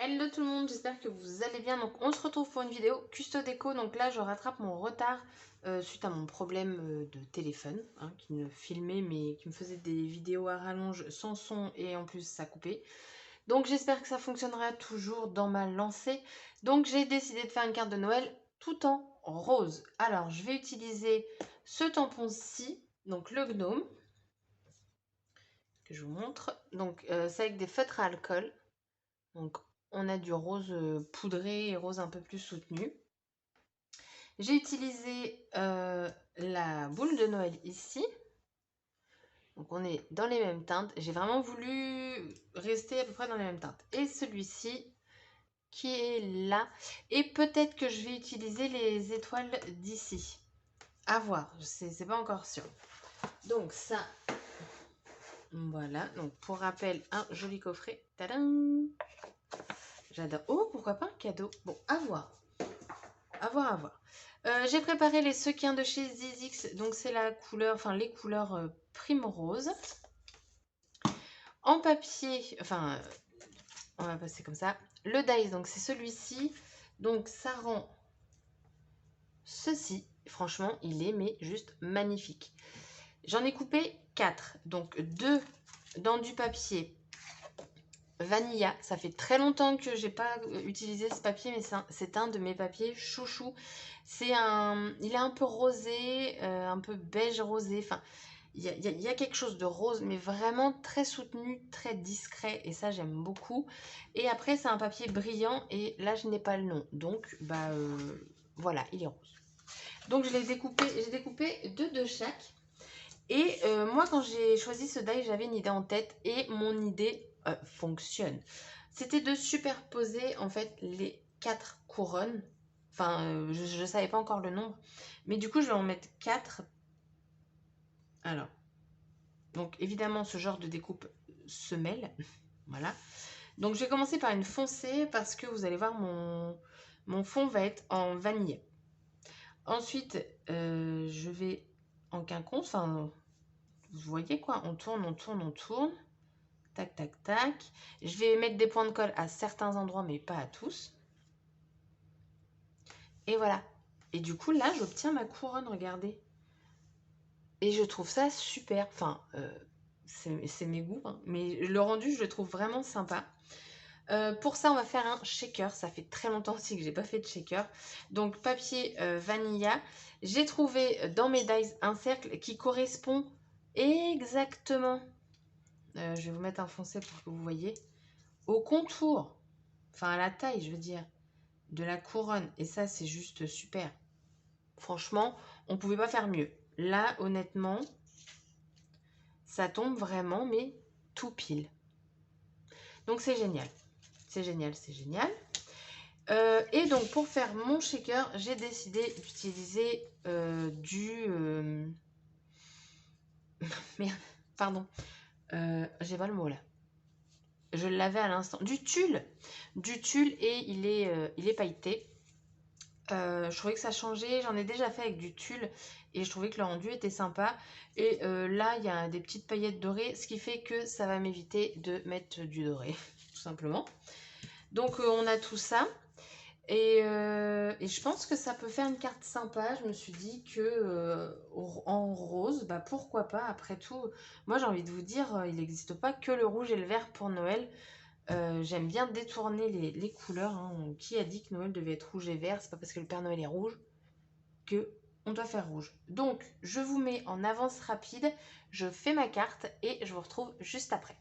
Hello tout le monde, j'espère que vous allez bien. Donc on se retrouve pour une vidéo Custo Déco. Donc là je rattrape mon retard suite à mon problème de téléphone qui me filmait mais qui me faisait des vidéos à rallonge sans son et en plus ça coupait. Donc j'espère que ça fonctionnera toujours dans ma lancée. Donc j'ai décidé de faire une carte de Noël tout en rose. Alors je vais utiliser ce tampon-ci, donc le gnome, que je vous montre. Donc c'est avec des feutres à alcool. Donc on a du rose poudré et rose un peu plus soutenu. J'ai utilisé la boule de Noël ici. Donc on est dans les mêmes teintes. J'ai vraiment voulu rester à peu près dans les mêmes teintes. Et celui-ci qui est là. Et peut-être que je vais utiliser les étoiles d'ici. À voir, c'est pas encore sûr. Donc ça, voilà. Donc pour rappel, un joli coffret. Tadam! J'adore. Oh, pourquoi pas un cadeau? Bon, à voir. À voir, à voir. J'ai préparé les sequins de chez Zizix. Donc c'est la couleur, enfin les couleurs Primrose. En papier, enfin, on va passer comme ça. Le dice, donc c'est celui-ci. Donc ça rend ceci. Franchement, il est mais juste magnifique. J'en ai coupé 4. Donc 2 dans du papier Vanilla. Ça fait très longtemps que j'ai pas utilisé ce papier, mais c'est un de mes papiers chouchou. Il est un peu rosé, un peu beige rosé. Enfin, il y a quelque chose de rose, mais vraiment très soutenu, très discret. Et ça, j'aime beaucoup. Et après, c'est un papier brillant. Et là, je n'ai pas le nom. Donc, voilà, il est rose. Donc, j'ai découpé 2 de chaque. Et moi, quand j'ai choisi ce die, j'avais une idée en tête. Et mon idée fonctionne. C'était de superposer, en fait, les 4 couronnes. Enfin, je ne savais pas encore le nombre. Mais du coup, je vais en mettre 4. Alors, donc évidemment, ce genre de découpe se mêle. Voilà. Donc, je vais commencer par une foncée parce que vous allez voir, mon fond va être en vanille. Ensuite, je vais en quinconce. Enfin, vous voyez quoi? On tourne, on tourne, on tourne. Tac, tac, tac. Je vais mettre des points de colle à certains endroits, mais pas à tous. Et voilà. Et du coup, là, j'obtiens ma couronne, regardez. Et je trouve ça super. Enfin, c'est mes goûts, hein. Mais le rendu, je le trouve vraiment sympa. Pour ça, on va faire un shaker. Ça fait très longtemps aussi que j'ai pas fait de shaker. Donc, papier vanilla. J'ai trouvé dans mes dies un cercle qui correspond exactement. Je vais vous mettre un foncé pour que vous voyez. Au contour. Enfin, à la taille, je veux dire, de la couronne. Et ça, c'est juste super. Franchement, on pouvait pas faire mieux. Là, honnêtement, ça tombe vraiment, mais tout pile. Donc, c'est génial. C'est génial, c'est génial. Et donc, pour faire mon shaker, j'ai décidé d'utiliser du... Merde, pardon. J'ai pas le mot, là. Je l'avais à l'instant. Du tulle. Du tulle et il est pailleté. Je trouvais que ça changeait. J'en ai déjà fait avec du tulle et je trouvais que le rendu était sympa. Et là, il y a des petites paillettes dorées, ce qui fait que ça va m'éviter de mettre du doré, tout simplement. Donc, on a tout ça. Et je pense que ça peut faire une carte sympa. Je me suis dit que en rose, bah pourquoi pas. Après tout, moi j'ai envie de vous dire, il n'existe pas que le rouge et le vert pour Noël. J'aime bien détourner les couleurs, hein. Qui a dit que Noël devait être rouge et vert? C'est pas parce que le Père Noël est rouge que on doit faire rouge. Donc, je vous mets en avance rapide. Je fais ma carte et je vous retrouve juste après.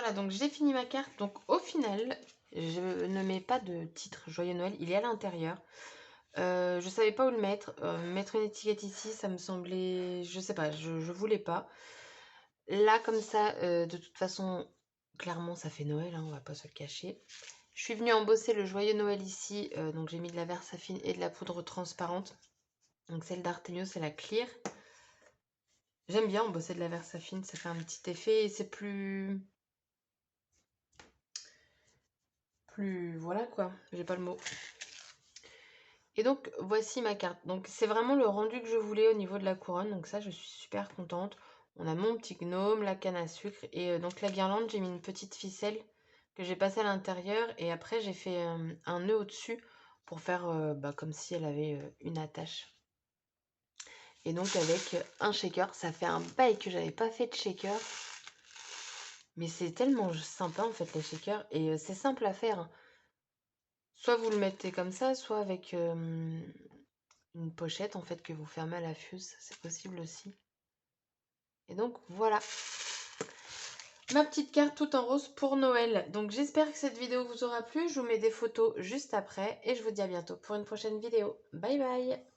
Voilà, donc j'ai fini ma carte. Donc au final, je ne mets pas de titre Joyeux Noël, il est à l'intérieur. Je savais pas où le mettre. Mettre une étiquette ici, ça me semblait... Je sais pas, je voulais pas. Là, comme ça, de toute façon, clairement, ça fait Noël, hein, on va pas se le cacher. Je suis venue embosser le Joyeux Noël ici. Donc j'ai mis de la Versafine et de la poudre transparente. Donc celle d'Artemio, c'est la clear. J'aime bien embosser de la Versafine, ça fait un petit effet et c'est plus... Voilà quoi, j'ai pas le mot. Et donc, voici ma carte. Donc, c'est vraiment le rendu que je voulais au niveau de la couronne. Donc ça, je suis super contente. On a mon petit gnome, la canne à sucre. Et donc, la guirlande, j'ai mis une petite ficelle que j'ai passée à l'intérieur. Et après, j'ai fait un nœud au-dessus pour faire comme si elle avait une attache. Et donc, avec un shaker. Ça fait un bail que j'avais pas fait de shaker. Mais c'est tellement sympa, en fait, les shakers. Et c'est simple à faire. Soit vous le mettez comme ça, soit avec... une pochette en fait que vous fermez à la fuse, c'est possible aussi. Et donc voilà ma petite carte tout en rose pour Noël. Donc j'espère que cette vidéo vous aura plu. Je vous mets des photos juste après et je vous dis à bientôt pour une prochaine vidéo. Bye bye.